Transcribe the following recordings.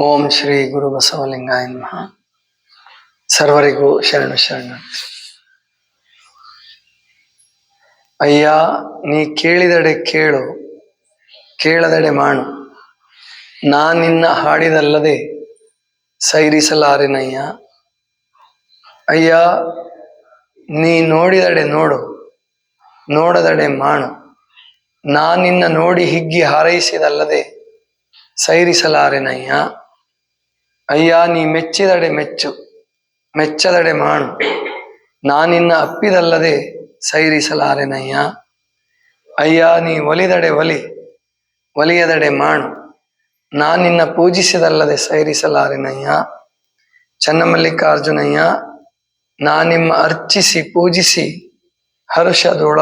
ಓಂ ಶ್ರೀ ಗುರು ಬಸವಲಿಂಗಾಯ ನಮಃ. ಸರ್ವರಿಗೂ ಶರಣು ಶರಣ. ಅಯ್ಯ, ನೀ ಕೇಳಿದಡೆ ಕೇಳು, ಕೇಳದಡೆ ಮಾಡು. ನಾನಿನ್ನ ಹಾಡಿದಲ್ಲದೆ ಸೈರಿಸಲಾರೆನಯ್ಯ. ಅಯ್ಯ, ನೀ ನೋಡಿದಡೆ ನೋಡು, ನೋಡದಡೆ ಮಾಡು. ನಾನಿನ್ನ ನೋಡಿ ಹಿಗ್ಗಿ ಹಾರೈಸಿದಲ್ಲದೆ ಸೈರಿಸಲಾರೆನಯ್ಯ. ಅಯ್ಯ, ನೀ ಮೆಚ್ಚಿದಡೆ ಮೆಚ್ಚು, ಮೆಚ್ಚದಡೆ ಮಾಡು. ನಾನಿನ್ನ ಅಪ್ಪಿದಲ್ಲದೆ ಸೈರಿಸಲಾರೆನಯ್ಯ. ಅಯ್ಯ, ನೀ ಒಲಿದಡೆ ಒಲಿ, ಒಲಿಯದಡೆ ಮಾಡು. ನಾನಿನ್ನ ಪೂಜಿಸಿದಲ್ಲದೆ ಸೈರಿಸಲಾರೆನಯ್ಯ. ಚನ್ನಮಲ್ಲಿಕಾರ್ಜುನಯ್ಯ, ನಾನಿಮ್ಮ ಅರ್ಚಿಸಿ ಪೂಜಿಸಿ ಹರ್ಷದೊಳ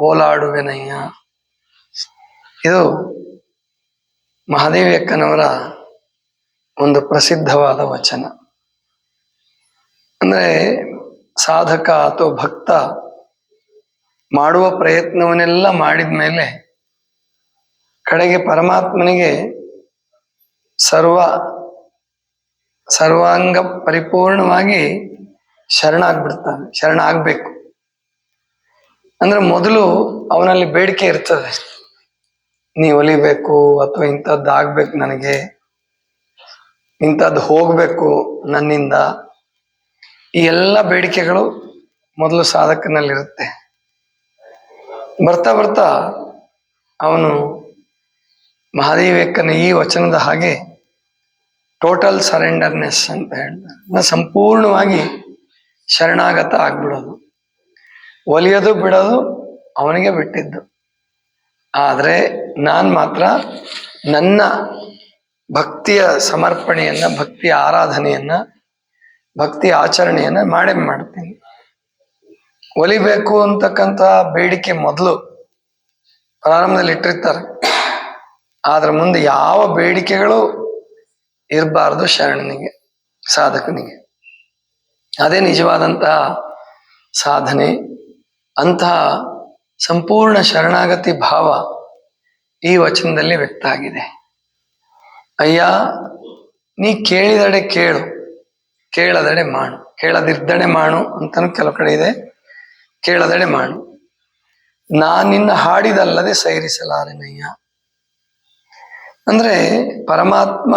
ಓಲಾಡುವೆನಯ್ಯ. ಇದು ಮಹಾದೇವಿಯಕ್ಕನವರ ಒಂದು ಪ್ರಸಿದ್ಧವಾದ ವಚನ. ಅಂದ್ರೆ ಸಾಧಕ ಅಥವಾ ಭಕ್ತ ಮಾಡುವ ಪ್ರಯತ್ನವನ್ನೆಲ್ಲ ಮಾಡಿದ ಮೇಲೆ ಕಡೆಗೆ ಪರಮಾತ್ಮನಿಗೆ ಸರ್ವಾಂಗ ಪರಿಪೂರ್ಣವಾಗಿ ಶರಣಾಗ್ಬಿಡ್ತಾನೆ. ಶರಣಾಗ್ಬೇಕು ಅಂದ್ರೆ ಮೊದಲು ಅವನಲ್ಲಿ ಬೇಡಿಕೆ ಇರ್ತದೆ. ನೀ ಒಲಿಬೇಕು, ಅಥವಾ ಇಂಥದ್ದು ಆಗ್ಬೇಕು, ನನಗೆ ಇಂಥದ್ದು ಹೋಗ್ಬೇಕು ನನ್ನಿಂದ. ಈ ಎಲ್ಲ ಬೇಡಿಕೆಗಳು ಮೊದಲು ಸಾಧಕನಲ್ಲಿರುತ್ತೆ. ಬರ್ತಾ ಬರ್ತಾ ಅವನು ಮಹಾದೇವಿಯಕ್ಕನ ಈ ವಚನದ ಹಾಗೆ ಟೋಟಲ್ ಸರೆಂಡರ್ನೆಸ್ ಅಂತ ಹೇಳ್ತಾರೆ. ಸಂಪೂರ್ಣವಾಗಿ ಶರಣಾಗತ ಆಗ್ಬಿಡೋದು. ಒಲಿಯೋದು ಬಿಡೋದು ಅವನಿಗೆ ಬಿಟ್ಟಿದ್ದು. ಆದರೆ ನಾನು ಮಾತ್ರ ನನ್ನ ಭಕ್ತಿಯ ಸಮರ್ಪಣೆಯನ್ನ, ಭಕ್ತಿಯ ಆರಾಧನೆಯನ್ನ, ಭಕ್ತಿಯ ಆಚರಣೆಯನ್ನ ಮಾಡೇ ಮಾಡ್ತೀನಿ. ಒಲಿಬೇಕು ಅಂತಕ್ಕಂಥ ಬೇಡಿಕೆ ಮೊದಲು ಪ್ರಾರಂಭದಲ್ಲಿ ಇಟ್ಟಿರ್ತಾರೆ. ಆದ್ರ ಮುಂದೆ ಯಾವ ಬೇಡಿಕೆಗಳು ಇರಬಾರ್ದು ಶರಣನಿಗೆ, ಸಾಧಕನಿಗೆ. ಅದೇ ನಿಜವಾದಂತಹ ಸಾಧನೆ. ಅಂತಹ ಸಂಪೂರ್ಣ ಶರಣಾಗತಿ ಭಾವ ಈ ವಚನದಲ್ಲಿ ವ್ಯಕ್ತ ಆಗಿದೆ. ಅಯ್ಯ, ನೀ ಕೇಳಿದಡೆ ಕೇಳು, ಕೇಳದಡೆ ಮಾಡು. ಕೇಳದಿದ್ದಡೆ ಮಾಡು ಅಂತನೂ ಕೆಲವು ಕಡೆ ಇದೆ. ಕೇಳದಡೆ ಮಾಡು. ನಾನಿನ್ನ ಹಾಡಿದಲ್ಲದೆ ಸೈರಿಸಲಾರೆನಯ್ಯ. ಅಂದ್ರೆ ಪರಮಾತ್ಮ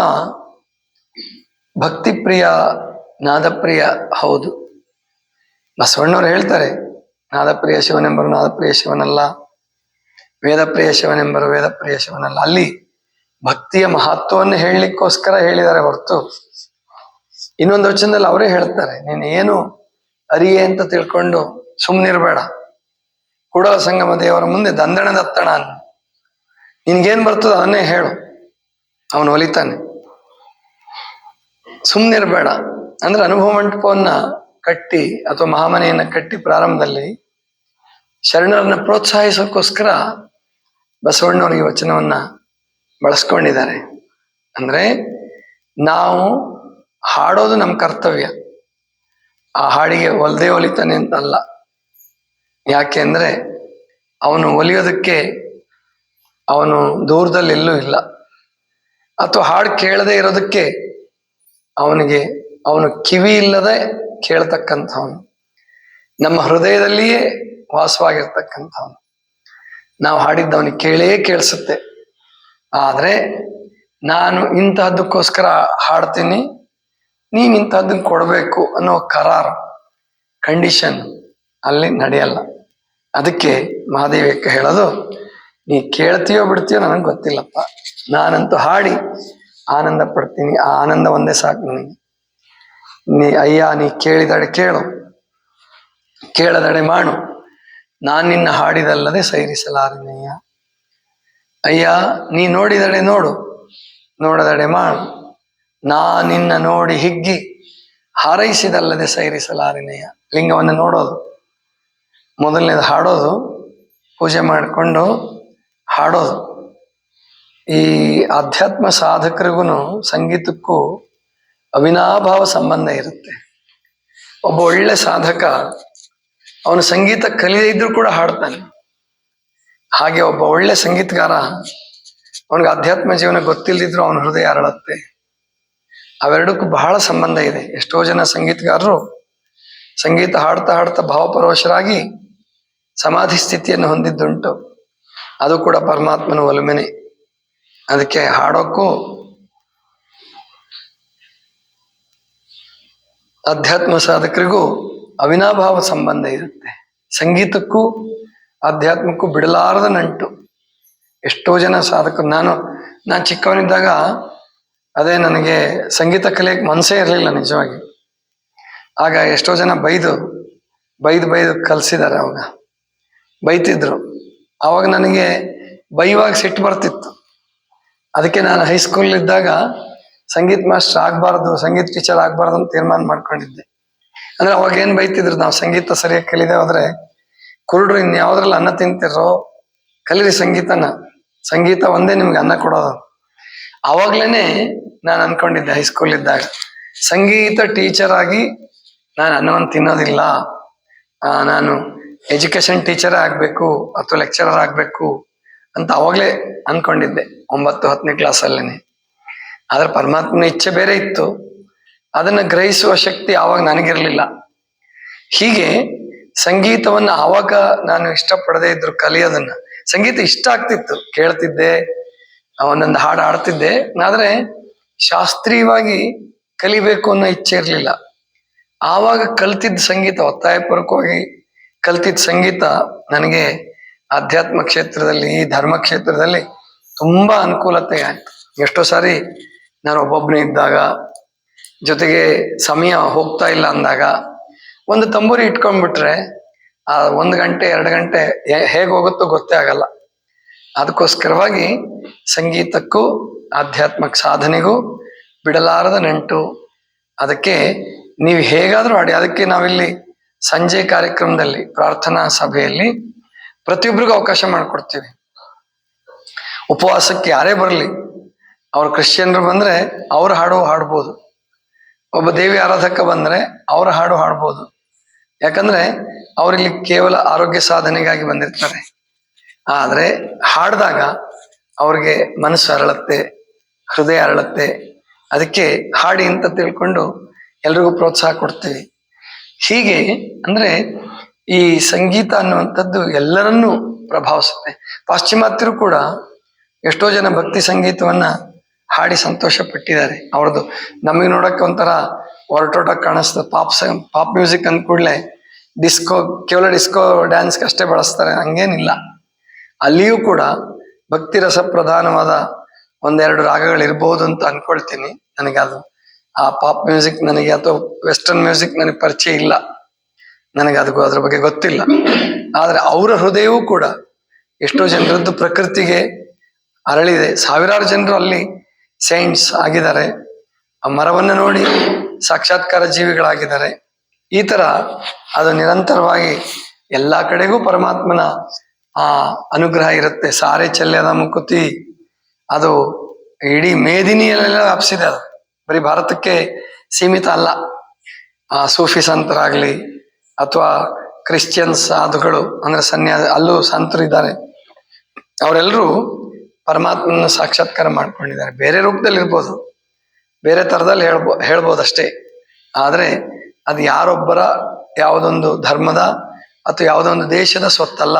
ಭಕ್ತಿಪ್ರಿಯ, ನಾದಪ್ರಿಯ ಹೌದು. ಬಸವಣ್ಣವ್ರು ಹೇಳ್ತಾರೆ, ನಾದಪ್ರಿಯ ಶಿವನೆಂಬರು ನಾದಪ್ರಿಯ ಶಿವನಲ್ಲ, ವೇದಪ್ರಿಯ ಶಿವನೆಂಬರು ವೇದಪ್ರಿಯ ಶಿವನಲ್ಲ. ಅಲ್ಲಿ ಭಕ್ತಿಯ ಮಹತ್ವವನ್ನು ಹೇಳಲಿಕ್ಕೋಸ್ಕರ ಹೇಳಿದ್ದಾರೆ ಹೊರತು, ಇನ್ನೊಂದು ವಚನದಲ್ಲಿ ಅವರೇ ಹೇಳ್ತಾರೆ, ನೀನು ಏನು ಅರಿಯೆ ಅಂತ ತಿಳ್ಕೊಂಡು ಸುಮ್ಮನಿರ್ಬೇಡ. ಕೂಡಲ ಸಂಗಮ ದೇವರ ಮುಂದೆ ದಂದಣದತ್ತಣ ಅನ್ನು, ನಿನ್ಗೇನ್ ಬರ್ತದೋ ಅದನ್ನೇ ಹೇಳು, ಅವನು ಒಲಿತಾನೆ. ಸುಮ್ಮನಿರ್ಬೇಡ ಅಂದ್ರೆ ಅನುಭವ ಮಂಟಪವನ್ನ ಕಟ್ಟಿ ಅಥವಾ ಮಹಾಮನೆಯನ್ನ ಕಟ್ಟಿ ಪ್ರಾರಂಭದಲ್ಲಿ ಶರಣರನ್ನ ಪ್ರೋತ್ಸಾಹಿಸೋಕ್ಕೋಸ್ಕರ ಬಸವಣ್ಣವರು ಈ ವಚನವನ್ನ ಬಳಸ್ಕೊಂಡಿದ್ದಾರೆ. ಅಂದ್ರೆ ನಾವು ಹಾಡೋದು ನಮ್ಮ ಕರ್ತವ್ಯ, ಆ ಹಾಡಿಗೆ ಒಲ್ದೇ ಒಲಿತಾನೆ ಅಂತ ಅಲ್ಲ. ಯಾಕೆ ಅಂದ್ರೆ ಅವನು ಒಲಿಯೋದಕ್ಕೆ ಅವನು ದೂರದಲ್ಲಿ ಎಲ್ಲೂ ಇಲ್ಲ, ಅಥವಾ ಹಾಡು ಕೇಳದೆ ಇರೋದಕ್ಕೆ ಅವನು ಕಿವಿ ಇಲ್ಲದೆ ಕೇಳ್ತಕ್ಕಂಥವನು, ನಮ್ಮ ಹೃದಯದಲ್ಲಿಯೇ ವಾಸವಾಗಿರ್ತಕ್ಕಂಥವನು. ನಾವು ಹಾಡಿದ್ದು ಅವನಿಗೆ ಕೇಳೇ ಕೇಳಿಸುತ್ತೆ. ಆದ್ರೆ ನಾನು ಇಂತಹದ್ದಕ್ಕೋಸ್ಕರ ಹಾಡ್ತೀನಿ, ನೀನ್ ಇಂತಹದ್ದನ್ನು ಕೊಡಬೇಕು ಅನ್ನೋ ಕರಾರು, ಕಂಡೀಷನ್ ಅಲ್ಲಿ ನಡೆಯಲ್ಲ. ಅದಕ್ಕೆ ಮಹಾದೇವಿಯಕ್ಕ ಹೇಳೋದು, ನೀ ಕೇಳ್ತೀಯೋ ಬಿಡ್ತೀಯೋ ನನಗೆ ಗೊತ್ತಿಲ್ಲಪ್ಪ, ನಾನಂತೂ ಹಾಡಿ ಆನಂದ ಪಡ್ತೀನಿ. ಆ ಆನಂದ ಒಂದೇ ಸಾಕು ನನಗೆ. ಅಯ್ಯ, ನೀ ಕೇಳಿದಡೆ ಕೇಳು, ಕೇಳದಡೆ ಮಾಡು. ನಾನಿನ್ನ ಹಾಡಿದಲ್ಲದೆ ಸೈರಿಸಲಾರೆನಯ್ಯ. ಅಯ್ಯ, ನೀ ನೋಡಿದಡೆ ನೋಡು, ನೋಡದಡೆ ಮಾಡು. ನಾನಿನ್ನ ನೋಡಿ ಹಿಗ್ಗಿ ಹಾರೈಸಿದಲ್ಲದೆ ಸೈರಿಸಲಾರೆನಯ್ಯ. ಲಿಂಗವನ್ನು ನೋಡೋದು ಮೊದಲನೇದು, ಹಾಡೋದು, ಪೂಜೆ ಮಾಡಿಕೊಂಡು ಹಾಡೋದು. ಈ ಆಧ್ಯಾತ್ಮ ಸಾಧಕರಿಗೂ ಸಂಗೀತಕ್ಕೂ ಅವಿನಾಭಾವ ಸಂಬಂಧ ಇರುತ್ತೆ. ಒಬ್ಬ ಒಳ್ಳೆ ಸಾಧಕ ಅವನು ಸಂಗೀತ ಕಲಿಯದೇ ಇದ್ರೂ ಕೂಡ ಹಾಡ್ತಾನೆ. ಹಾಗೆ ಒಬ್ಬ ಒಳ್ಳೆ ಸಂಗೀತಗಾರ, ಅವನಿಗೆ ಆಧ್ಯಾತ್ಮ ಜೀವನ ಗೊತ್ತಿಲ್ಲದಿದ್ರು ಅವನ ಹೃದಯ ಅರಳುತ್ತೆ. ಅವೆರಡಕ್ಕೂ ಬಹಳ ಸಂಬಂಧ ಇದೆ. ಎಷ್ಟೋ ಜನ ಸಂಗೀತಗಾರರು ಸಂಗೀತ ಹಾಡ್ತಾ ಹಾಡ್ತಾ ಭಾವಪರವಶರಾಗಿ ಸಮಾಧಿ ಸ್ಥಿತಿಯನ್ನು ಹೊಂದಿದ್ದುಂಟು. ಅದು ಕೂಡ ಪರಮಾತ್ಮನ ಒಲುಮೆನೆ. ಅದಕ್ಕೆ ಹಾಡೋಕ್ಕೂ ಅಧ್ಯಾತ್ಮ ಸಾಧಕರಿಗೂ ಅವಿನಾಭಾವ ಸಂಬಂಧ ಇರುತ್ತೆ. ಸಂಗೀತಕ್ಕೂ ಆಧ್ಯಾತ್ಮಕ್ಕೂ ಬಿಡಲಾರದ ನಂಟು. ಎಷ್ಟೋ ಜನ ಸಾಧಕರು, ನಾನು ಚಿಕ್ಕವನಿದ್ದಾಗ ಅದೇ ನನಗೆ ಸಂಗೀತ ಕಲಿಯಕ್ಕೆ ಮನಸ್ಸೇ ಇರಲಿಲ್ಲ ನಿಜವಾಗಿ. ಆಗ ಎಷ್ಟೋ ಜನ ಬೈದು ಕಲಿಸಿದ್ದಾರೆ. ಅವಾಗ ಬೈತಿದ್ರು. ಆವಾಗ ನನಗೆ ಬೈಯುವಾಗ ಸಿಟ್ಟು ಬರ್ತಿತ್ತು. ಅದಕ್ಕೆ ನಾನು ಹೈಸ್ಕೂಲ್ ಇದ್ದಾಗ ಸಂಗೀತ ಮಾಸ್ಟರ್ ಆಗಬಾರ್ದು, ಸಂಗೀತ ಟೀಚರ್ ಆಗಬಾರ್ದು ಅಂತ ತೀರ್ಮಾನ ಮಾಡ್ಕೊಂಡಿದ್ದೆ. ಅಂದ್ರೆ ಅವಾಗ ಏನ್ ಬೈತಿದ್ರು, ನಾವು ಸಂಗೀತ ಸರಿಯಾಗಿ ಕಲಿದೆ ಹೋದ್ರೆ, ಕುರುಡ್ರು ಇನ್ಯಾವ್ದ್ರಲ್ಲಿ ಅನ್ನ ತಿಂತಿರೋ, ಕಲೀರಿ ಸಂಗೀತನ, ಸಂಗೀತ ಒಂದೇ ನಿಮ್ಗೆ ಅನ್ನ ಕೊಡೋದು. ಅವಾಗ್ಲೇನೆ ನಾನು ಅನ್ಕೊಂಡಿದ್ದೆ ಹೈಸ್ಕೂಲ್ ಇದ್ದಾಗ, ಸಂಗೀತ ಟೀಚರ್ ಆಗಿ ನಾನು ಅನ್ನವನ್ನು ತಿನ್ನೋದಿಲ್ಲ, ನಾನು ಎಜುಕೇಶನ್ ಟೀಚರೇ ಆಗ್ಬೇಕು ಅಥವಾ ಲೆಕ್ಚರರ್ ಆಗ್ಬೇಕು ಅಂತ ಅವಾಗ್ಲೇ ಅನ್ಕೊಂಡಿದ್ದೆ, 9-10ನೇ ಕ್ಲಾಸಲ್ಲೇನೆ. ಆದ್ರೆ ಪರಮಾತ್ಮನ ಇಚ್ಛೆ ಬೇರೆ ಇತ್ತು. ಅದನ್ನ ಗ್ರಹಿಸುವ ಶಕ್ತಿ ಆವಾಗ ನನಗಿರ್ಲಿಲ್ಲ. ಹೀಗೆ ಸಂಗೀತವನ್ನ ಆವಾಗ ನಾನು ಇಷ್ಟಪಡದೇ ಇದ್ರು ಕಲಿಯೋದನ್ನ. ಸಂಗೀತ ಇಷ್ಟ ಆಗ್ತಿತ್ತು, ಕೇಳ್ತಿದ್ದೆ, ಒಂದೊಂದು ಹಾಡು ಹಾಡ್ತಿದ್ದೆ. ಆದ್ರೆ ಶಾಸ್ತ್ರೀಯವಾಗಿ ಕಲಿಬೇಕು ಅನ್ನೋ ಇಚ್ಛೆ ಇರ್ಲಿಲ್ಲ. ಆವಾಗ ಕಲ್ತಿದ್ದ ಸಂಗೀತ, ಒತ್ತಾಯಪೂರ್ವಕವಾಗಿ ಕಲ್ತಿದ್ದ ಸಂಗೀತ ನನಗೆ ಆಧ್ಯಾತ್ಮ ಕ್ಷೇತ್ರದಲ್ಲಿ, ಧರ್ಮ ಕ್ಷೇತ್ರದಲ್ಲಿ ತುಂಬಾ ಅನುಕೂಲತೆ ಆಯ್ತು. ಎಷ್ಟೋ ಸಾರಿ ನಾನು ಒಬ್ಬೊಬ್ಬನೇ ಇದ್ದಾಗ, ಜೊತೆಗೆ ಸಮಯ ಹೋಗ್ತಾ ಇಲ್ಲ ಅಂದಾಗ ಒಂದು ತಂಬೂರಿ ಇಟ್ಕೊಂಡ್ಬಿಟ್ರೆ ಆ 1 ಗಂಟೆ 2 ಗಂಟೆ ಹೇಗೆ ಹೋಗುತ್ತೋ ಗೊತ್ತೇ ಆಗಲ್ಲ. ಅದಕ್ಕೋಸ್ಕರವಾಗಿ ಸಂಗೀತಕ್ಕೂ ಆಧ್ಯಾತ್ಮಿಕ ಸಾಧನೆಗೂ ಬಿಡಲಾರದ ನಂಟು. ಅದಕ್ಕೆ ನೀವು ಹೇಗಾದ್ರೂ ಆಡಿ. ಅದಕ್ಕೆ ನಾವಿಲ್ಲಿ ಸಂಜೆ ಕಾರ್ಯಕ್ರಮದಲ್ಲಿ, ಪ್ರಾರ್ಥನಾ ಸಭೆಯಲ್ಲಿ ಪ್ರತಿಯೊಬ್ಬರಿಗೂ ಅವಕಾಶ ಮಾಡಿಕೊಡ್ತೀವಿ. ಉಪವಾಸಕ್ಕೆ ಯಾರೇ ಬರಲಿ, ಅವ್ರು ಕ್ರಿಶ್ಚಿಯನ್ರು ಬಂದ್ರೆ ಅವ್ರ ಹಾಡು ಹಾಡ್ಬೋದು, ಒಬ್ಬ ದೇವಿ ಆರಾಧಕ ಬಂದ್ರೆ ಅವ್ರ ಹಾಡು ಹಾಡ್ಬೋದು. ಯಾಕಂದ್ರೆ ಅವರಿಲ್ಲಿ ಕೇವಲ ಆರೋಗ್ಯ ಸಾಧನೆಗಾಗಿ ಬಂದಿರ್ತಾರೆ. ಆದ್ರೆ ಹಾಡ್ದಾಗ ಅವ್ರಿಗೆ ಮನಸ್ಸು ಅರಳುತ್ತೆ, ಹೃದಯ ಅರಳುತ್ತೆ. ಅದಕ್ಕೆ ಹಾಡಿ ಅಂತ ತಿಳ್ಕೊಂಡು ಎಲ್ರಿಗೂ ಪ್ರೋತ್ಸಾಹ ಕೊಡ್ತೀವಿ. ಹೀಗೆ ಅಂದ್ರೆ ಈ ಸಂಗೀತ ಅನ್ನುವಂಥದ್ದು ಎಲ್ಲರನ್ನೂ ಪ್ರಭಾವಿಸುತ್ತೆ. ಪಾಶ್ಚಿಮಾತ್ಯರು ಕೂಡ ಎಷ್ಟೋ ಜನ ಭಕ್ತಿ ಸಂಗೀತವನ್ನ ಹಾಡಿ ಸಂತೋಷ ಪಟ್ಟಿದ್ದಾರೆ. ಅವ್ರದ್ದು ನಮಗೆ ನೋಡಕ್ಕೆ ಒಂಥರ ಹೊರಟೋಟ ಕಾಣಿಸ್ತದೆ. ಪಾಪ್ ಮ್ಯೂಸಿಕ್ ಅಂದ ಕೂಡಲೇ ಕೇವಲ ಡಿಸ್ಕೋ ಡ್ಯಾನ್ಸ್ಗೆ ಅಷ್ಟೇ ಬಳಸ್ತಾರೆ, ಹಂಗೇನಿಲ್ಲ. ಅಲ್ಲಿಯೂ ಕೂಡ ಭಕ್ತಿ ರಸ ಪ್ರಧಾನವಾದ 1-2 ರಾಗಗಳಿರ್ಬೋದು ಅಂತ ಅನ್ಕೊಳ್ತೀನಿ. ನನಗದು ಆ ಪಾಪ್ ಮ್ಯೂಸಿಕ್ ನನಗೆ ಅಥವಾ ವೆಸ್ಟರ್ನ್ ಮ್ಯೂಸಿಕ್ ನನಗೆ ಪರಿಚಯ ಇಲ್ಲ, ನನಗೆ ಅದ್ರ ಬಗ್ಗೆ ಗೊತ್ತಿಲ್ಲ. ಆದ್ರೆ ಅವರ ಹೃದಯವೂ ಕೂಡ ಎಷ್ಟೋ ಜನರದ್ದು ಪ್ರಕೃತಿಗೆ ಅರಳಿದೆ. ಸಾವಿರಾರು ಜನರು ಅಲ್ಲಿ ಸೈಂಟ್ಸ್ ಆಗಿದ್ದಾರೆ, ಆ ಮರವನ್ನು ನೋಡಿ ಸಾಕ್ಷಾತ್ಕಾರ ಜೀವಿಗಳಾಗಿದ್ದಾರೆ. ಈ ತರ ಅದು ನಿರಂತರವಾಗಿ ಎಲ್ಲಾ ಕಡೆಗೂ ಪರಮಾತ್ಮನ ಆ ಅನುಗ್ರಹ ಇರುತ್ತೆ. ಸಾರೆ ಚೆಲ್ಲದ ಮುಕುತಿ, ಅದು ಇಡೀ ಮೇದಿನಿಯಲ್ಲೆಲ್ಲ ವ್ಯಾಪಿಸಿದೆ. ಅದು ಬರೀ ಭಾರತಕ್ಕೆ ಸೀಮಿತ ಅಲ್ಲ. ಆ ಸೂಫಿ ಸಂತರಾಗ್ಲಿ ಅಥವಾ ಕ್ರಿಶ್ಚಿಯನ್ ಸಾಧುಗಳು, ಅಂದ್ರೆ ಅಲ್ಲೂ ಸಂತರು ಇದ್ದಾರೆ. ಅವರೆಲ್ಲರೂ ಪರಮಾತ್ಮನ ಸಾಕ್ಷಾತ್ಕಾರ ಮಾಡ್ಕೊಂಡಿದ್ದಾರೆ. ಬೇರೆ ರೂಪದಲ್ಲಿ ಇರ್ಬೋದು, ಬೇರೆ ತರದಲ್ಲಿ ಹೇಳ್ಬೋದಷ್ಟೇ. ಆದ್ರೆ ಅದು ಯಾರೊಬ್ಬರ ಯಾವುದೊಂದು ಧರ್ಮದ ಅಥವಾ ಯಾವುದೊಂದು ದೇಶದ ಸ್ವತ್ತಲ್ಲ.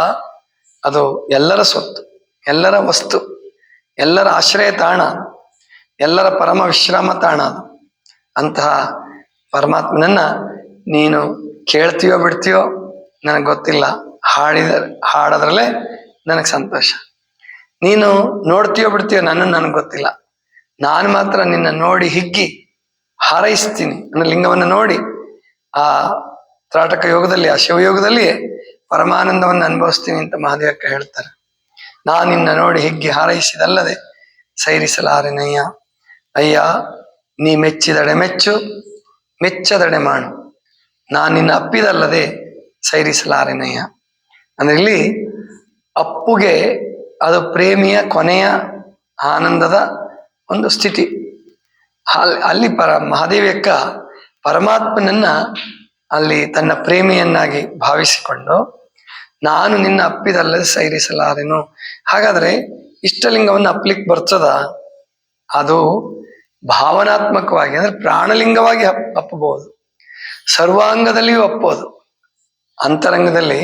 ಅದು ಎಲ್ಲರ ಸ್ವತ್ತು, ಎಲ್ಲರ ವಸ್ತು, ಎಲ್ಲರ ಆಶ್ರಯ ತಾಣ, ಎಲ್ಲರ ಪರಮ ವಿಶ್ರಾಮ ತಾಣ. ಅದು ಅಂತಹ ಪರಮಾತ್ಮನನ್ನ ನೀನು ಕೇಳ್ತೀಯೋ ಬಿಡ್ತೀಯೋ ನನಗೆ ಗೊತ್ತಿಲ್ಲ, ಹಾಡೋದ್ರಲ್ಲೇ ನನಗೆ ಸಂತೋಷ. ನೀನು ನೋಡ್ತೀಯೋ ಬಿಡ್ತೀಯೋ ನನಗೆ ಗೊತ್ತಿಲ್ಲ. ನಾನು ಮಾತ್ರ ನಿನ್ನ ನೋಡಿ ಹಿಗ್ಗಿ ಹಾರೈಸ್ತೀನಿ. ನನ್ನ ಲಿಂಗವನ್ನು ನೋಡಿ ಆ ತ್ರಾಟಕ ಯೋಗದಲ್ಲಿ, ಆ ಶಿವಯೋಗದಲ್ಲಿಯೇ ಪರಮಾನಂದವನ್ನು ಅನುಭವಿಸ್ತೀನಿ ಅಂತ ಮಹಾದೇವಕ್ಕ ಹೇಳ್ತಾರೆ. ನಾನು ನಿನ್ನ ನೋಡಿ ಹಿಗ್ಗಿ ಹಾರೈಸಿದಲ್ಲದೆ ಸೈರಿಸಲಾರೆನಯ್ಯ. ಅಯ್ಯ, ನೀ ಮೆಚ್ಚಿದಡೆ ಮೆಚ್ಚು, ಮೆಚ್ಚದಡೆ ಮಾಡು, ನಾನು ನಿನ್ನ ಅಪ್ಪಿದಲ್ಲದೆ ಸೈರಿಸಲಾರೆನಯ್ಯ. ಅಂದ್ರೆ ಇಲ್ಲಿ ಅಪ್ಪುಗೆ ಅದು ಪ್ರೇಮಿಯ ಕೊನೆಯ ಆನಂದದ ಒಂದು ಸ್ಥಿತಿ. ಅಲ್ಲಿ ಮಹಾದೇವಿಯಕ್ಕ ಪರಮಾತ್ಮನನ್ನ ಅಲ್ಲಿ ತನ್ನ ಪ್ರೇಮಿಯನ್ನಾಗಿ ಭಾವಿಸಿಕೊಂಡು, ನಾನು ನಿನ್ನ ಅಪ್ಪಿದಲ್ಲದೆ ಸೈರಿಸಲಾರೆನು. ಹಾಗಾದ್ರೆ ಇಷ್ಟಲಿಂಗವನ್ನು ಅಪ್ಲಿಕ್ ಬರ್ತದ? ಅದು ಭಾವನಾತ್ಮಕವಾಗಿ ಅಂದ್ರೆ ಪ್ರಾಣಲಿಂಗವಾಗಿ ಅಪ್ಪಬಹುದು, ಸರ್ವಾಂಗದಲ್ಲಿಯೂ ಅಪ್ಪೋದು. ಅಂತರಂಗದಲ್ಲಿ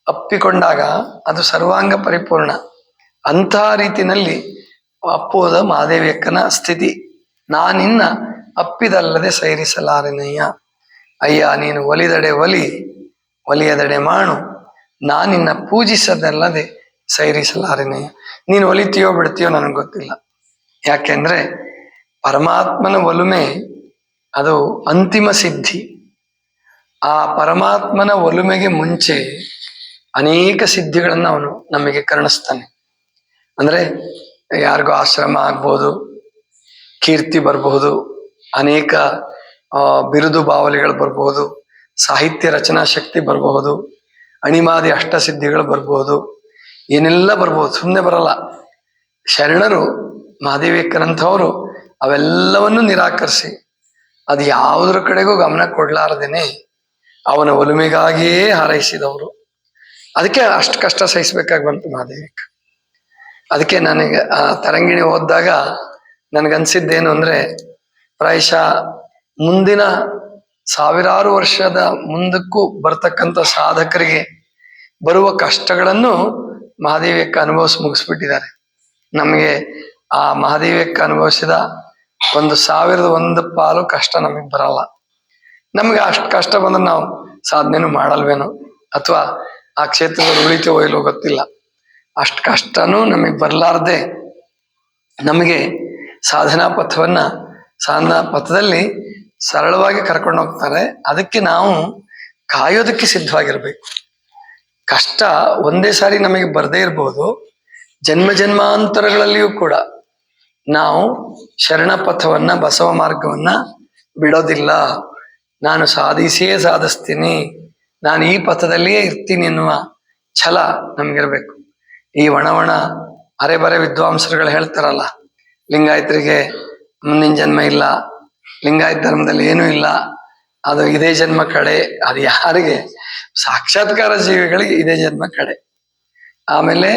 ಅಪ್ಪಿಕೊಂಡಾಗ ಅದು ಸರ್ವಾಂಗ ಪರಿಪೂರ್ಣ. ಅಂತಹ ರೀತಿಯಲ್ಲಿ ಅಪ್ಪೋದ ಮಹಾದೇವಿಯಕ್ಕನ ಸ್ಥಿತಿ. ನಾನಿನ್ನ ಅಪ್ಪಿದಲ್ಲದೆ ಸೈರಿಸಲಾರೆನಯ್ಯ. ಅಯ್ಯ ನೀನು ಒಲಿದಡೆ ಒಲಿಯದಡೆ ಮಾಡು, ನಾನಿನ್ನ ಪೂಜಿಸದಲ್ಲದೆ ಸೈರಿಸಲಾರೆನಯ್ಯ. ನೀನು ಒಲಿತೀಯೋ ಬಿಡ್ತೀಯೋ ನನಗೆ ಗೊತ್ತಿಲ್ಲ. ಯಾಕೆಂದ್ರೆ ಪರಮಾತ್ಮನ ಒಲುಮೆ ಅದು ಅಂತಿಮ ಸಿದ್ಧಿ. ಆ ಪರಮಾತ್ಮನ ಒಲುಮೆಗೆ ಮುಂಚೆ ಅನೇಕ ಸಿದ್ಧಿಗಳನ್ನು ಅವನು ನಮಗೆ ಕರುಣಿಸ್ತಾನೆ. ಅಂದ್ರೆ ಯಾರಿಗೋ ಆಶ್ರಮ ಆಗ್ಬೋದು, ಕೀರ್ತಿ ಬರಬಹುದು, ಅನೇಕ ಬಿರುದು ಬಾವಲಿಗಳು ಬರಬಹುದು, ಸಾಹಿತ್ಯ ರಚನಾ ಶಕ್ತಿ ಬರಬಹುದು, ಅಣಿಮಾದಿ ಅಷ್ಟಸಿದ್ಧಿಗಳು ಬರ್ಬೋದು, ಏನೆಲ್ಲ ಬರ್ಬೋದು, ಸುಮ್ಮನೆ ಬರಲ್ಲ. ಶರಣರು ಮಹಾದೇವಿಯಕ್ಕನಂಥವರು ಅವೆಲ್ಲವನ್ನು ನಿರಾಕರಿಸಿ ಅದು ಯಾವುದ್ರ ಕಡೆಗೂ ಗಮನ ಕೊಡ್ಲಾರದೇನೆ ಅವನ ಒಲುಮೆಗಾಗಿಯೇ ಹಾರೈಸಿದವರು. ಅದಕ್ಕೆ ಅಷ್ಟು ಕಷ್ಟ ಸಹಿಸ್ಬೇಕಾಗಿ ಬಂತು ಮಹಾದೇವಿಯಕ್ಕ. ಅದಕ್ಕೆ ನನಗೆ ಆ ತರಂಗಿಣಿ ಓದಿದಾಗ ನನಗನ್ಸಿದ್ದೇನು ಅಂದ್ರೆ, ಪ್ರಾಯಶಃ ಮುಂದಿನ ಸಾವಿರಾರು ವರ್ಷದ ಮುಂದಕ್ಕೂ ಬರ್ತಕ್ಕಂಥ ಸಾಧಕರಿಗೆ ಬರುವ ಕಷ್ಟಗಳನ್ನು ಮಹಾದೇವಿಯಕ್ಕ ಮುಗಿಸ್ಬಿಟ್ಟಿದ್ದಾರೆ. ನಮಗೆ ಆ ಮಹಾದೇವಿಯಕ್ಕ ಅನುಭವಿಸಿದ 1001 ಪಾಲು ಕಷ್ಟ ನಮಗೆ ಬರಲ್ಲ. ನಮ್ಗೆ ಅಷ್ಟು ಕಷ್ಟ ಬಂದ್ರೆ ನಾವು ಸಾಧನೆನೂ ಮಾಡಲ್ವೇನೋ, ಅಥವಾ ಆ ಕ್ಷೇತ್ರದಲ್ಲಿ ಉಳಿತೇವೋ ಇಲ್ಲೋ ಗೊತ್ತಿಲ್ಲ. ಅಷ್ಟು ಕಷ್ಟನೂ ನಮಗೆ ಬರಲಾರ್ದೆ ನಮಗೆ ಸಾಧನಾ ಪಥದಲ್ಲಿ ಸರಳವಾಗಿ ಕರ್ಕೊಂಡು ಹೋಗ್ತಾರೆ. ಅದಕ್ಕೆ ನಾವು ಕಾಯೋದಕ್ಕೆ ಸಿದ್ಧವಾಗಿರ್ಬೇಕು. ಕಷ್ಟ ಒಂದೇ ಸಾರಿ ನಮಗೆ ಬರದೇ ಇರ್ಬೋದು, ಜನ್ಮ ಜನ್ಮಾಂತರಗಳಲ್ಲಿಯೂ ಕೂಡ ನಾವು ಶರಣ ಪಥವನ್ನ, ಬಸವ ಮಾರ್ಗವನ್ನ ಬಿಡೋದಿಲ್ಲ. ನಾನು ಸಾಧಿಸ್ತೀನಿ, ನಾನು ಈ ಪಥದಲ್ಲಿಯೇ ಇರ್ತೀನಿ ಎನ್ನುವ ಛಲ ನಮ್ಗಿರ್ಬೇಕು. ಈ ಒಣ ಅರೆಬರೆ ವಿದ್ವಾಂಸರುಗಳು ಹೇಳ್ತಾರಲ್ಲ, ಲಿಂಗಾಯತರಿಗೆ ಮುಂದಿನ ಜನ್ಮ ಇಲ್ಲ, ಲಿಂಗಾಯತ ಧರ್ಮದಲ್ಲಿ ಏನೂ ಇಲ್ಲ, ಅದು ಇದೇ ಜನ್ಮ ಕಡೆ. ಅದು ಯಾರಿಗೆ? ಸಾಕ್ಷಾತ್ಕಾರ ಜೀವಿಗಳಿಗೆ ಇದೇ ಜನ್ಮ ಕಡೆ. ಆಮೇಲೆ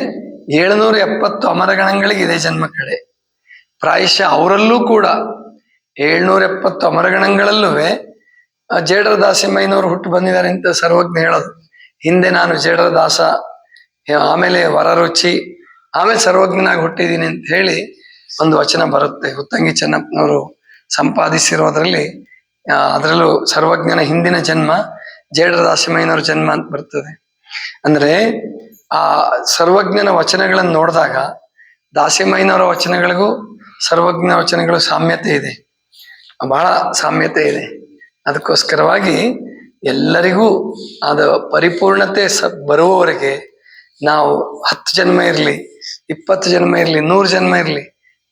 770 ಅಮರಗಣಗಳಿಗೆ ಇದೇ ಜನ್ಮ ಕಡೆ. ಪ್ರಾಯಶಃ ಅವರಲ್ಲೂ ಕೂಡ 770 ಅಮರಗಣಗಳಲ್ಲೂ ಜೇಡರ ದಾಸಿಮಯ್ಯನವರು ಹುಟ್ಟು ಬಂದಿದ್ದಾರೆ ಅಂತ ಸರ್ವಜ್ಞ ಹೇಳೋದು. ಹಿಂದೆ ನಾನು ಜೇಡರ ದಾಸ, ಆಮೇಲೆ ವರರುಚಿ, ಆಮೇಲೆ ಸರ್ವಜ್ಞನಾಗಿ ಹುಟ್ಟಿದ್ದೀನಿ ಅಂತ ಹೇಳಿ ಒಂದು ವಚನ ಬರುತ್ತೆ. ಹುತ್ತಂಗಿ ಚೆನ್ನಪ್ಪನವರು ಸಂಪಾದಿಸಿರೋದ್ರಲ್ಲಿ ಅದರಲ್ಲೂ ಸರ್ವಜ್ಞನ ಹಿಂದಿನ ಜನ್ಮ ಜೇಡರ ದಾಸಿಮಯ್ಯನವ್ರ ಜನ್ಮ ಅಂತ ಬರ್ತದೆ. ಅಂದ್ರೆ ಆ ಸರ್ವಜ್ಞನ ವಚನಗಳನ್ನು ನೋಡಿದಾಗ ದಾಸಿಮಯ್ಯನವರ ವಚನಗಳಿಗೂ ಸರ್ವಜ್ಞ ವಚನಗಳು ಸಾಮ್ಯತೆ ಇದೆ, ಬಹಳ ಸಾಮ್ಯತೆ ಇದೆ. ಅದಕ್ಕೋಸ್ಕರವಾಗಿ ಎಲ್ಲರಿಗೂ ಅದು ಪರಿಪೂರ್ಣತೆ ಬರುವವರೆಗೆ ನಾವು 10 ಜನ್ಮ ಇರಲಿ, 20 ಜನ್ಮ ಇರಲಿ, 100 ಜನ್ಮ ಇರಲಿ,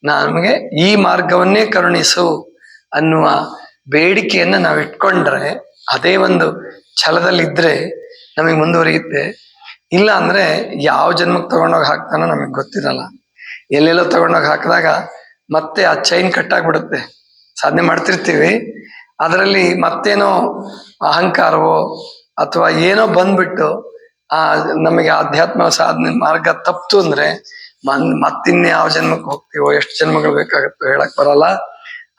ನಮಗೆ ಈ ಮಾರ್ಗವನ್ನೇ ಕರುಣಿಸು ಅನ್ನುವ ಬೇಡಿಕೆಯನ್ನ ನಾವು ಇಟ್ಕೊಂಡ್ರೆ, ಅದೇ ಒಂದು ಛಲದಲ್ಲಿದ್ರೆ ನಮಗೆ ಮುಂದುವರಿಯುತ್ತೆ. ಇಲ್ಲ ಅಂದ್ರೆ ಯಾವ ಜನ್ಮಕ್ಕೆ ತಗೊಂಡೋಗಿ ಹಾಕ್ತಾನೋ ನಮಗೆ ಗೊತ್ತಿರಲ್ಲ. ಎಲ್ಲೆಲ್ಲೋ ತಗೊಂಡೋಗಿ ಹಾಕಿದಾಗ ಮತ್ತೆ ಆ ಚೈನ್ ಕಟ್ಟಾಗ್ಬಿಡುತ್ತೆ. ಸಾಧನೆ ಮಾಡ್ತಿರ್ತೀವಿ, ಅದರಲ್ಲಿ ಮತ್ತೇನೋ ಅಹಂಕಾರವೋ ಅಥವಾ ಏನೋ ಬಂದ್ಬಿಟ್ಟು ನಮಗೆ ಆಧ್ಯಾತ್ಮ ಸಾಧನೆ ಮಾರ್ಗ ತಪ್ತು ಅಂದ್ರೆ ಮತ್ತಿನ್ಯಾವ ಜನ್ಮಕ್ಕೆ ಹೋಗ್ತೀವೋ, ಎಷ್ಟು ಜನ್ಮಗಳು ಬೇಕಾಗುತ್ತೋ ಹೇಳಕ್ ಬರಲ್ಲ.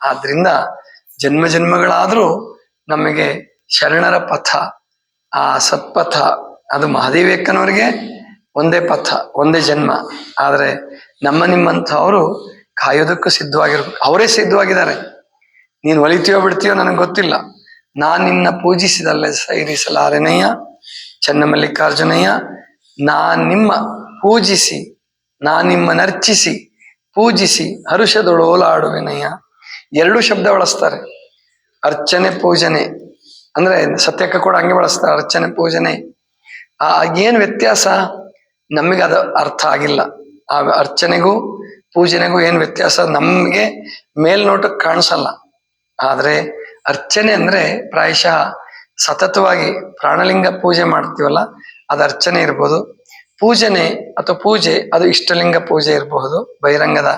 ಆದ್ರಿಂದ ಜನ್ಮಗಳಾದ್ರೂ ನಮಗೆ ಶರಣರ ಪಥ, ಆ ಸತ್ಪಥ, ಅದು ಮಹಾದೇವಿಯಕ್ಕನವರಿಗೆ ಒಂದೇ ಪಥ, ಒಂದೇ ಜನ್ಮ. ಆದ್ರೆ ನಿಮ್ಮಂಥವರು ಕಾಯೋದಕ್ಕೂ ಸಿದ್ಧವಾಗಿರ್ಬೇಕು. ಅವರೇ ಸಿದ್ಧವಾಗಿದ್ದಾರೆ. ನೀನು ಒಲಿತೀಯೋ ಬಿಡ್ತೀಯೋ ನನಗೆ ಗೊತ್ತಿಲ್ಲ, ನಾನ್ ನಿನ್ನ ಪೂಜಿಸಿದಲ್ಲೇ ಸೈರಿಸಲಾರೆನಯ್ಯ ಚನ್ನಮಲ್ಲಿಕಾರ್ಜುನಯ್ಯ. ನಿಮ್ಮ ನರ್ಚಿಸಿ ಪೂಜಿಸಿ ಹರುಷದೊಳು ಓಲಾಡುವೆನಯ್ಯ. 2 ಶಬ್ದ ಬಳಸ್ತಾರೆ, ಅರ್ಚನೆ ಪೂಜನೆ. ಅಂದ್ರೆ ಸತ್ಯಕ್ಕ ಕೂಡ ಹಂಗೆ ಬಳಸ್ತಾರೆ, ಅರ್ಚನೆ ಪೂಜನೆ. ಏನ್ ವ್ಯತ್ಯಾಸ ನಮಗೆ ಅದು ಅರ್ಥ ಆಗಿಲ್ಲ. ಆ ಅರ್ಚನೆಗೂ ಪೂಜನೆಗೂ ಏನ್ ವ್ಯತ್ಯಾಸ ನಮ್ಗೆ ಮೇಲ್ನೋಟಕ್ಕೆ ಕಾಣಿಸಲ್ಲ. ಆದ್ರೆ ಅರ್ಚನೆ ಅಂದ್ರೆ ಪ್ರಾಯಶಃ ಸತತವಾಗಿ ಪ್ರಾಣಲಿಂಗ ಪೂಜೆ ಮಾಡ್ತೀವಲ್ಲ, ಅದು ಅರ್ಚನೆ ಇರ್ಬೋದು. ಪೂಜನೆ ಅಥವಾ ಪೂಜೆ ಅದು ಇಷ್ಟಲಿಂಗ ಪೂಜೆ ಇರಬಹುದು, ಬಹಿರಂಗದ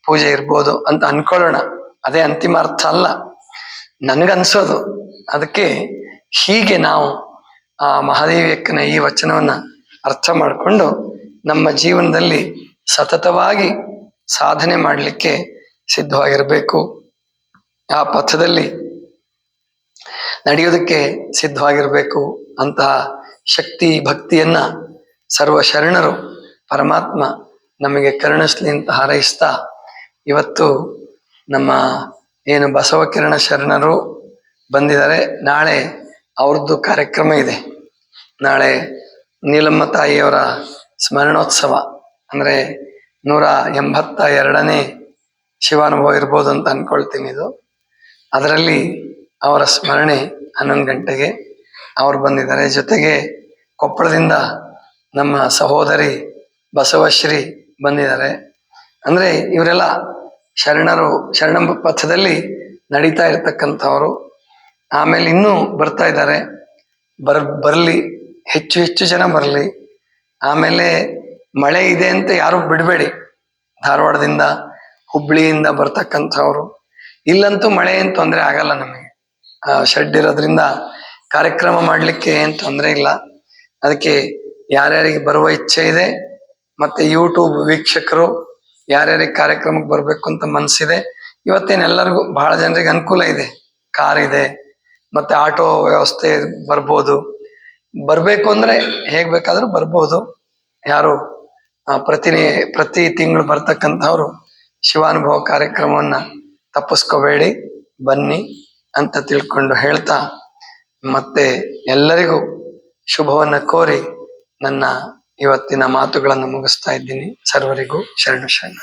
ಪೂಜೆ ಇರ್ಬೋದು ಅಂತ ಅನ್ಕೊಳ್ಳೋಣ. ಅದೇ ಅಂತಿಮ ಅರ್ಥ ಅಲ್ಲ ನನ್ಗನ್ಸೋದು. ಅದಕ್ಕೆ ಹೀಗೆ ನಾವು ಆ ಮಹಾದೇವಿಯಕ್ಕನ ಈ ವಚನವನ್ನ ಅರ್ಥ ಮಾಡಿಕೊಂಡು ನಮ್ಮ ಜೀವನದಲ್ಲಿ ಸತತವಾಗಿ ಸಾಧನೆ ಮಾಡಲಿಕ್ಕೆ ಸಿದ್ಧವಾಗಿರಬೇಕು. ಆ ಪಥದಲ್ಲಿ ನಡೆಯೋದಕ್ಕೆ ಸಿದ್ಧವಾಗಿರ್ಬೇಕು. ಅಂತಹ ಶಕ್ತಿ ಭಕ್ತಿಯನ್ನ ಸರ್ವ ಶರಣರು ಪರಮಾತ್ಮ ನಮಗೆ ಕರುಣಿಸ್ಲಿ ಅಂತ ಹಾರೈಸ್ತಾ, ಇವತ್ತು ನಮ್ಮ ಏನು ಬಸವ ಕಿರಣ ಶರಣರು ಬಂದಿದ್ದಾರೆ. ನಾಳೆ ಅವ್ರದ್ದು ಕಾರ್ಯಕ್ರಮ ಇದೆ. ನಾಳೆ ನೀಲಮ್ಮ ತಾಯಿಯವರ ಸ್ಮರಣೋತ್ಸವ, ಅಂದ್ರೆ 182ನೇ ಶಿವಾನುಭವ ಇರ್ಬೋದು ಅಂತ ಅನ್ಕೊಳ್ತೀನಿ. ಇದು ಅದರಲ್ಲಿ ಅವರ ಸ್ಮರಣೆ 11 ಗಂಟೆಗೆ ಅವ್ರು ಬಂದಿದ್ದಾರೆ. ಜೊತೆಗೆ ಕೊಪ್ಪಳದಿಂದ ನಮ್ಮ ಸಹೋದರಿ ಬಸವಶ್ರೀ ಬಂದಿದ್ದಾರೆ. ಅಂದ್ರೆ ಇವರೆಲ್ಲ ಶರಣರು, ಶರಣ ಪಥದಲ್ಲಿ ನಡೀತಾ ಇರ್ತಕ್ಕಂಥವ್ರು. ಆಮೇಲೆ ಇನ್ನೂ ಬರ್ತಾ ಇದ್ದಾರೆ. ಬರ್ಲಿ, ಹೆಚ್ಚು ಹೆಚ್ಚು ಜನ ಬರಲಿ. ಆಮೇಲೆ ಮಳೆ ಇದೆ ಅಂತ ಯಾರು ಬಿಡಬೇಡಿ. ಧಾರವಾಡದಿಂದ ಹುಬ್ಳಿಯಿಂದ ಬರ್ತಕ್ಕಂಥವ್ರು, ಇಲ್ಲಂತೂ ಮಳೆ ಏನು ತೊಂದರೆ ಆಗಲ್ಲ ನಮಗೆ. ಶೆಡ್ ಇರೋದ್ರಿಂದ ಕಾರ್ಯಕ್ರಮ ಮಾಡ್ಲಿಕ್ಕೆ ಏನು ತೊಂದರೆ ಇಲ್ಲ. ಅದಕ್ಕೆ ಯಾರ್ಯಾರಿಗೆ ಬರುವ ಇಚ್ಛೆ ಇದೆ, ಮತ್ತೆ ಯೂಟ್ಯೂಬ್ ವೀಕ್ಷಕರು ಯಾರ್ಯಾರಿಗೆ ಕಾರ್ಯಕ್ರಮಕ್ಕೆ ಬರ್ಬೇಕು ಅಂತ ಮನ್ಸಿದೆ, ಇವತ್ತೇನೆಲ್ಲರಿಗೂ ಬಹಳ ಜನರಿಗೆ ಅನುಕೂಲ ಇದೆ. ಕಾರ್ ಇದೆ, ಮತ್ತೆ ಆಟೋ ವ್ಯವಸ್ಥೆ ಬರ್ಬೋದು. ಬರ್ಬೇಕು ಅಂದ್ರೆ ಹೇಗ್ ಬೇಕಾದ್ರೂ ಬರ್ಬೋದು. ಯಾರು ಪ್ರತಿ ತಿಂಗಳು ಬರ್ತಕ್ಕಂಥವ್ರು ಶಿವಾನುಭವ ಕಾರ್ಯಕ್ರಮವನ್ನ ತಪ್ಪಿಸ್ಕೋಬೇಡಿ, ಬನ್ನಿ ಅಂತ ತಿಳ್ಕೊಂಡು ಹೇಳ್ತಾ, ಮತ್ತೆ ಎಲ್ಲರಿಗೂ ಶುಭವನ್ನ ಕೋರಿ ನನ್ನ ಇವತ್ತಿನ ಮಾತುಗಳನ್ನು ಮುಗಿಸ್ತಾ ಇದ್ದೀನಿ. ಸರ್ವರಿಗೂ ಶರಣು ಶರಣ.